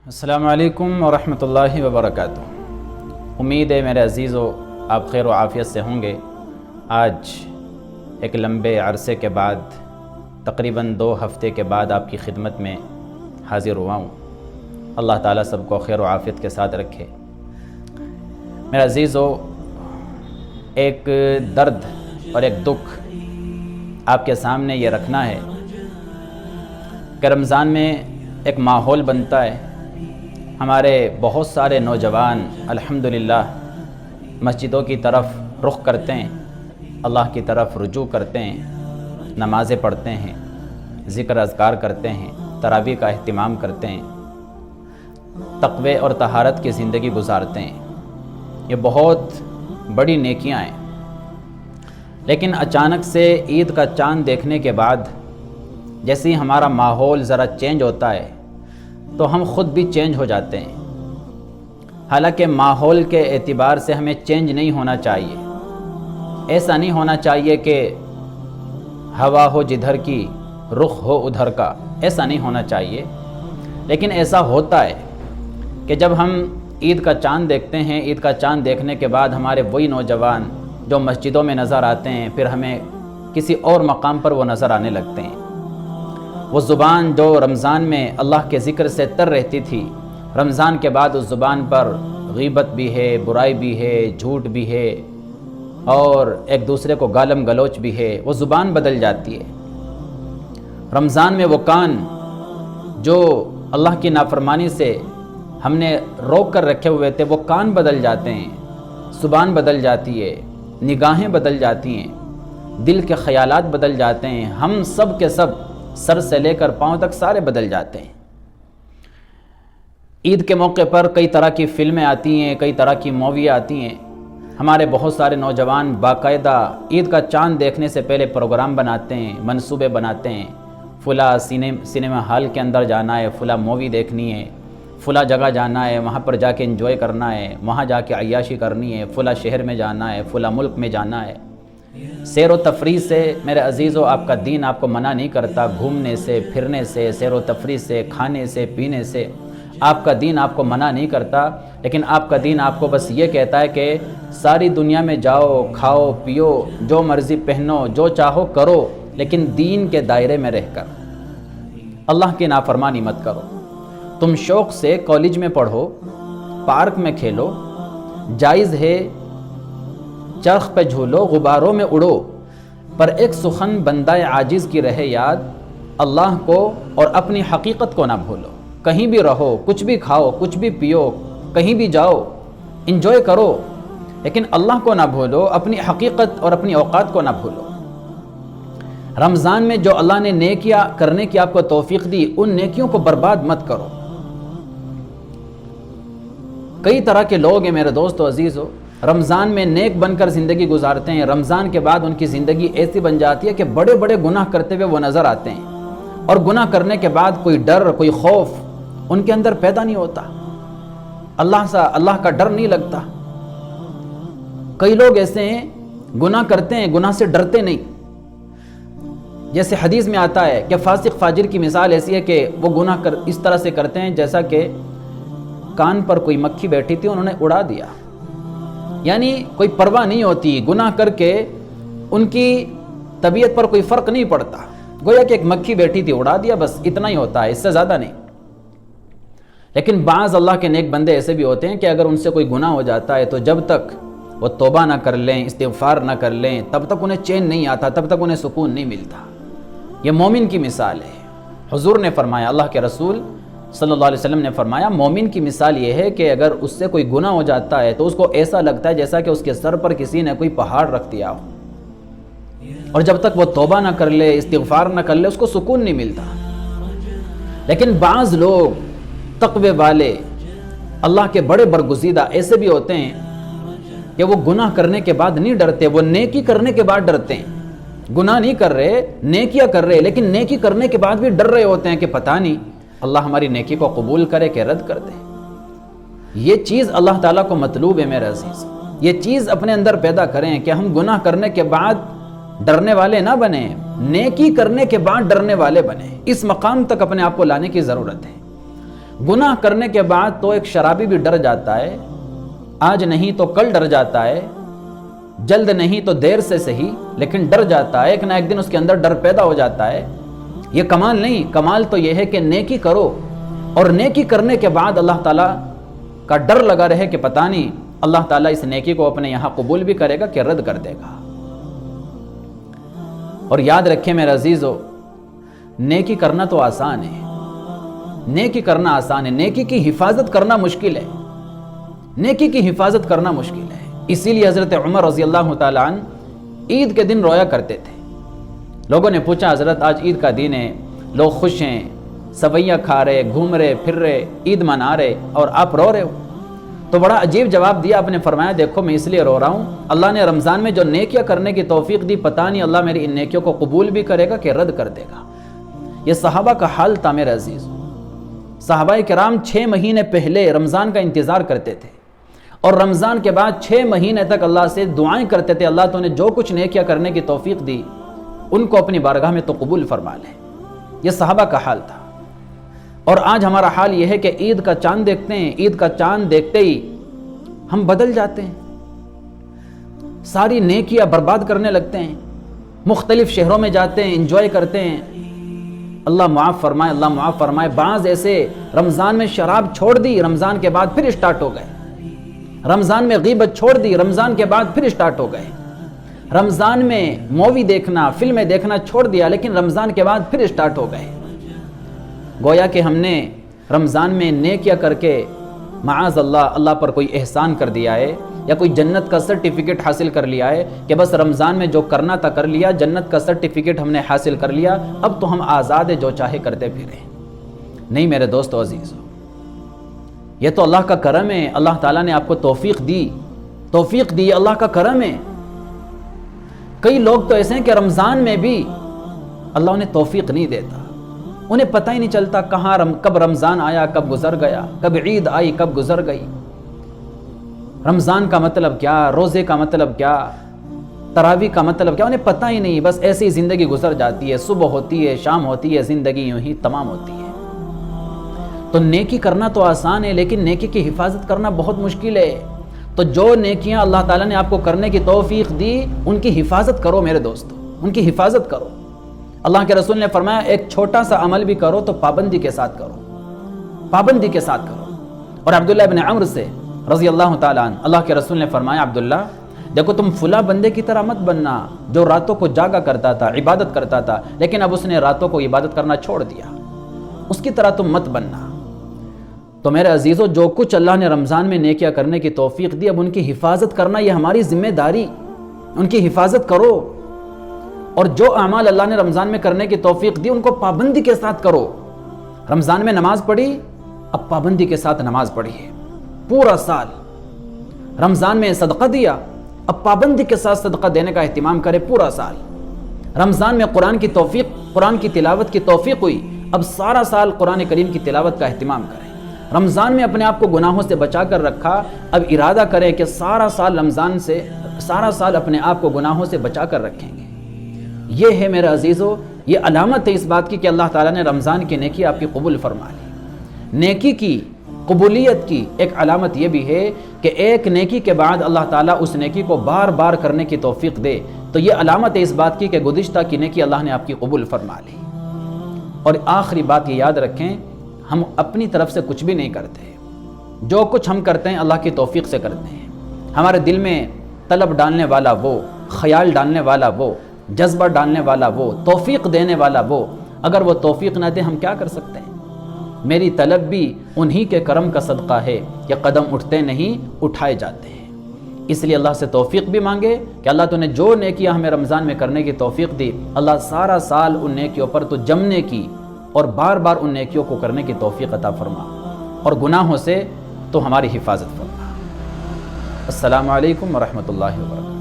السلام علیکم ورحمۃ اللہ وبرکاتہ۔ امید ہے میرے عزیزو آپ خیر و عافیت سے ہوں گے۔ آج ایک لمبے عرصے کے بعد تقریباً 2 ہفتے کے بعد آپ کی خدمت میں حاضر ہوا ہوں۔ اللہ تعالیٰ سب کو خیر و عافیت کے ساتھ رکھے۔ میرے عزیزو، ایک درد اور ایک دکھ آپ کے سامنے یہ رکھنا ہے کہ رمضان میں ایک ماحول بنتا ہے، ہمارے بہت سارے نوجوان الحمدللہ مسجدوں کی طرف رخ کرتے ہیں، اللہ کی طرف رجوع کرتے ہیں، نمازیں پڑھتے ہیں، ذکر اذکار کرتے ہیں، تراویح کا اہتمام کرتے ہیں، تقوی اور طہارت کی زندگی گزارتے ہیں۔ یہ بہت بڑی نیکیاں ہیں، لیکن اچانک سے عید کا چاند دیکھنے کے بعد جیسے ہی ہمارا ماحول ذرا چینج ہوتا ہے تو ہم خود بھی چینج ہو جاتے ہیں۔ حالانکہ ماحول کے اعتبار سے ہمیں چینج نہیں ہونا چاہیے، ایسا نہیں ہونا چاہیے کہ ہوا ہو جدھر کی رخ ہو ادھر کا، ایسا نہیں ہونا چاہیے، لیکن ایسا ہوتا ہے کہ جب ہم عید کا چاند دیکھتے ہیں، عید کا چاند دیکھنے کے بعد ہمارے وہی نوجوان جو مسجدوں میں نظر آتے ہیں، پھر ہمیں کسی اور مقام پر وہ نظر آنے لگتے ہیں۔ وہ زبان جو رمضان میں اللہ کے ذکر سے تر رہتی تھی، رمضان کے بعد اس زبان پر غیبت بھی ہے، برائی بھی ہے، جھوٹ بھی ہے، اور ایک دوسرے کو گالم گلوچ بھی ہے، وہ زبان بدل جاتی ہے۔ رمضان میں وہ کان جو اللہ کی نافرمانی سے ہم نے روک کر رکھے ہوئے تھے، وہ کان بدل جاتے ہیں، زبان بدل جاتی ہے، نگاہیں بدل جاتی ہیں، دل کے خیالات بدل جاتے ہیں، ہم سب کے سب سر سے لے کر پاؤں تک سارے بدل جاتے ہیں۔ عید کے موقع پر کئی طرح کی فلمیں آتی ہیں، کئی طرح کی مووی آتی ہیں۔ ہمارے بہت سارے نوجوان باقاعدہ عید کا چاند دیکھنے سے پہلے پروگرام بناتے ہیں، منصوبے بناتے ہیں، فلاں سینما ہال کے اندر جانا ہے، فلاں مووی دیکھنی ہے، فلاں جگہ جانا ہے، وہاں پر جا کے انجوائے کرنا ہے، وہاں جا کے عیاشی کرنی ہے، فلاں شہر میں جانا ہے، فلاں ملک میں جانا ہے۔ سیر و تفریح سے میرے عزیزو آپ کا دین آپ کو منع نہیں کرتا، گھومنے سے، پھرنے سے، سیر و تفریح سے، کھانے سے، پینے سے آپ کا دین آپ کو منع نہیں کرتا، لیکن آپ کا دین آپ کو بس یہ کہتا ہے کہ ساری دنیا میں جاؤ، کھاؤ، پیو، جو مرضی پہنو، جو چاہو کرو، لیکن دین کے دائرے میں رہ کر اللہ کی نافرمانی مت کرو۔ تم شوق سے کالج میں پڑھو، پارک میں کھیلو، جائز ہے چرخ پہ جھولو، غباروں میں اڑو، پر ایک سخن بندہ عاجز کی رہے یاد، اللہ کو اور اپنی حقیقت کو نہ بھولو۔ کہیں بھی رہو، کچھ بھی کھاؤ، کچھ بھی پیو، کہیں بھی جاؤ، انجوائے کرو، لیکن اللہ کو نہ بھولو، اپنی حقیقت اور اپنی اوقات کو نہ بھولو۔ رمضان میں جو اللہ نے نیکیاں کرنے کی آپ کو توفیق دی، ان نیکیوں کو برباد مت کرو۔ کئی طرح کے لوگ ہیں میرے دوستو عزیزو، رمضان میں نیک بن کر زندگی گزارتے ہیں، رمضان کے بعد ان کی زندگی ایسی بن جاتی ہے کہ بڑے بڑے گناہ کرتے ہوئے وہ نظر آتے ہیں، اور گناہ کرنے کے بعد کوئی ڈر، کوئی خوف ان کے اندر پیدا نہیں ہوتا، اللہ کا ڈر نہیں لگتا۔ کئی لوگ ایسے ہیں گناہ کرتے ہیں، گناہ سے ڈرتے نہیں۔ جیسے حدیث میں آتا ہے کہ فاسق فاجر کی مثال ایسی ہے کہ وہ گناہ اس طرح سے کرتے ہیں جیسا کہ کان پر کوئی مکھی بیٹھی تھی، انہوں نے اڑا دیا، یعنی کوئی پرواہ نہیں ہوتی، گناہ کر کے ان کی طبیعت پر کوئی فرق نہیں پڑتا، گویا کہ ایک مکھی بیٹھی تھی، اڑا دیا، بس اتنا ہی ہوتا ہے، اس سے زیادہ نہیں۔ لیکن بعض اللہ کے نیک بندے ایسے بھی ہوتے ہیں کہ اگر ان سے کوئی گناہ ہو جاتا ہے تو جب تک وہ توبہ نہ کر لیں، استغفار نہ کر لیں، تب تک انہیں چین نہیں آتا، تب تک انہیں سکون نہیں ملتا۔ یہ مومن کی مثال ہے۔ حضور نے فرمایا، اللہ کے رسول صلی اللہ علیہ وسلم نے فرمایا، مومن کی مثال یہ ہے کہ اگر اس سے کوئی گناہ ہو جاتا ہے تو اس کو ایسا لگتا ہے جیسا کہ اس کے سر پر کسی نے کوئی پہاڑ رکھ دیا ہو، اور جب تک وہ توبہ نہ کر لے، استغفار نہ کر لے، اس کو سکون نہیں ملتا۔ لیکن بعض لوگ تقوی والے، اللہ کے بڑے برگزیدہ ایسے بھی ہوتے ہیں کہ وہ گناہ کرنے کے بعد نہیں ڈرتے، وہ نیکی کرنے کے بعد ڈرتے ہیں۔ گناہ نہیں کر رہے، نیکیاں کر رہے، لیکن نیکی کرنے کے بعد بھی ڈر رہے ہوتے ہیں کہ پتہ نہیں اللہ ہماری نیکی کو قبول کرے کہ رد کر دے۔ یہ چیز اللہ تعالیٰ کو مطلوب ہے میرے عزیز، یہ چیز اپنے اندر پیدا کریں کہ ہم گناہ کرنے کے بعد ڈرنے والے نہ بنیں، نیکی کرنے کے بعد ڈرنے والے بنیں۔ اس مقام تک اپنے آپ کو لانے کی ضرورت ہے۔ گناہ کرنے کے بعد تو ایک شرابی بھی ڈر جاتا ہے، آج نہیں تو کل ڈر جاتا ہے، جلد نہیں تو دیر سے صحیح لیکن ڈر جاتا ہے، ایک نہ ایک دن اس کے اندر ڈر پیدا ہو جاتا ہے۔ یہ کمال نہیں، کمال تو یہ ہے کہ نیکی کرو اور نیکی کرنے کے بعد اللہ تعالیٰ کا ڈر لگا رہے کہ پتہ نہیں اللہ تعالیٰ اس نیکی کو اپنے یہاں قبول بھی کرے گا کہ رد کر دے گا۔ اور یاد رکھیں میرے عزیزو، نیکی کرنا تو آسان ہے، نیکی کرنا آسان ہے، نیکی کی حفاظت کرنا مشکل ہے، نیکی کی حفاظت کرنا مشکل ہے۔ اسی لیے حضرت عمر رضی اللہ تعالیٰ عنہ عید کے دن رویا کرتے تھے۔ لوگوں نے پوچھا حضرت آج عید کا دن ہے، لوگ خوش ہیں، سویاں کھا رہے، گھوم رہے، پھر رہے، عید منا رہے اور آپ رو رہے ہو؟ تو بڑا عجیب جواب دیا آپ نے، فرمایا دیکھو میں اس لیے رو رہا ہوں، اللہ نے رمضان میں جو نیکیاں کرنے کی توفیق دی، پتہ نہیں اللہ میری ان نیکیوں کو قبول بھی کرے گا کہ رد کر دے گا۔ یہ صحابہ کا حال تھا میرے عزیز۔ صحابہ کرام 6 مہینے پہلے رمضان کا انتظار کرتے تھے اور رمضان کے بعد 6 مہینے تک اللہ سے دعائیں کرتے تھے، اللہ تو نے جو کچھ نیکیاں کرنے کی توفیق دی ان کو اپنی بارگاہ میں تو قبول فرما لے۔ یہ صحابہ کا حال تھا۔ اور آج ہمارا حال یہ ہے کہ عید کا چاند دیکھتے ہیں، عید کا چاند دیکھتے ہی ہم بدل جاتے ہیں، ساری نیکیاں برباد کرنے لگتے ہیں، مختلف شہروں میں جاتے ہیں، انجوائے کرتے ہیں۔ اللہ معاف فرمائے، اللہ معاف فرمائے۔ بعض ایسے رمضان میں شراب چھوڑ دی، رمضان کے بعد پھر اسٹارٹ ہو گئے، رمضان میں غیبت چھوڑ دی، رمضان کے بعد پھر اسٹارٹ ہو گئے، رمضان میں مووی دیکھنا، فلمیں دیکھنا چھوڑ دیا لیکن رمضان کے بعد پھر اسٹارٹ ہو گئے۔ گویا کہ ہم نے رمضان میں نیکیاں کر کے معاذ اللہ پر کوئی احسان کر دیا ہے یا کوئی جنت کا سرٹیفکیٹ حاصل کر لیا ہے کہ بس رمضان میں جو کرنا تھا کر لیا، جنت کا سرٹیفکیٹ ہم نے حاصل کر لیا، اب تو ہم آزاد ہیں، جو چاہے کرتے پھریں۔ نہیں میرے دوستو عزیزو، یہ تو اللہ کا کرم ہے، اللہ تعالیٰ نے آپ کو توفیق دی، اللہ کا کرم ہے۔ کئی لوگ تو ایسے ہیں کہ رمضان میں بھی اللہ انہیں توفیق نہیں دیتا، انہیں پتہ ہی نہیں چلتا کب رمضان آیا، کب گزر گیا، کب عید آئی، کب گزر گئی۔ رمضان کا مطلب کیا، روزے کا مطلب کیا، تراویح کا مطلب کیا، انہیں پتہ ہی نہیں، بس ایسی زندگی گزر جاتی ہے، صبح ہوتی ہے، شام ہوتی ہے، زندگی یوں ہی تمام ہوتی ہے۔ تو نیکی کرنا تو آسان ہے لیکن نیکی کی حفاظت کرنا بہت مشکل ہے۔ تو جو نیکیاں اللہ تعالیٰ نے آپ کو کرنے کی توفیق دی ان کی حفاظت کرو میرے دوستو، ان کی حفاظت کرو۔ اللہ کے رسول نے فرمایا ایک چھوٹا سا عمل بھی کرو تو پابندی کے ساتھ کرو، پابندی کے ساتھ کرو۔ اور عبداللہ ابن عمر سے رضی اللہ تعالیٰ عنہ اللہ کے رسول نے فرمایا عبداللہ دیکھو تم فلاں بندے کی طرح مت بننا جو راتوں کو جاگا کرتا تھا، عبادت کرتا تھا، لیکن اب اس نے راتوں کو عبادت کرنا چھوڑ دیا، اس کی طرح تم مت بننا۔ تو میرے عزیزو، جو کچھ اللہ نے رمضان میں نیکیاں کرنے کی توفیق دی، اب ان کی حفاظت کرنا یہ ہماری ذمہ داری، ان کی حفاظت کرو۔ اور جو اعمال اللہ نے رمضان میں کرنے کی توفیق دی ان کو پابندی کے ساتھ کرو۔ رمضان میں نماز پڑھی، اب پابندی کے ساتھ نماز پڑھیے پورا سال۔ رمضان میں صدقہ دیا، اب پابندی کے ساتھ صدقہ دینے کا اہتمام کرے پورا سال۔ رمضان میں قرآن کی تلاوت کی توفیق ہوئی، اب سارا سال قرآن کریم کی تلاوت کا اہتمام کریں۔ رمضان میں اپنے آپ کو گناہوں سے بچا کر رکھا، اب ارادہ کریں کہ سارا سال اپنے آپ کو گناہوں سے بچا کر رکھیں گے۔ یہ ہے میرے عزیزو، یہ علامت ہے اس بات کی کہ اللہ تعالیٰ نے رمضان کی نیکی آپ کی قبول فرما لی۔ نیکی کی قبولیت کی ایک علامت یہ بھی ہے کہ ایک نیکی کے بعد اللہ تعالیٰ اس نیکی کو بار بار کرنے کی توفیق دے، تو یہ علامت ہے اس بات کی کہ گزشتہ کی نیکی اللہ نے آپ کی قبول فرما لی۔ اور آخری بات یہ یاد رکھیں، ہم اپنی طرف سے کچھ بھی نہیں کرتے، جو کچھ ہم کرتے ہیں اللہ کی توفیق سے کرتے ہیں۔ ہمارے دل میں طلب ڈالنے والا وہ، خیال ڈالنے والا وہ، جذبہ ڈالنے والا وہ، توفیق دینے والا وہ، اگر وہ توفیق نہ دے ہم کیا کر سکتے ہیں؟ میری طلب بھی انہی کے کرم کا صدقہ ہے کہ قدم اٹھتے نہیں اٹھائے جاتے ہیں۔ اس لیے اللہ سے توفیق بھی مانگے کہ اللہ تو نے جو نیکیاں ہمیں رمضان میں کرنے کی توفیق دی، اللہ سارا سال ان نیکیوں پر تو جمنے کی اور بار بار ان نیکیوں کو کرنے کی توفیق عطا فرما، اور گناہوں سے تو ہماری حفاظت فرما۔ السلام علیکم ورحمۃ اللہ وبرکاتہ۔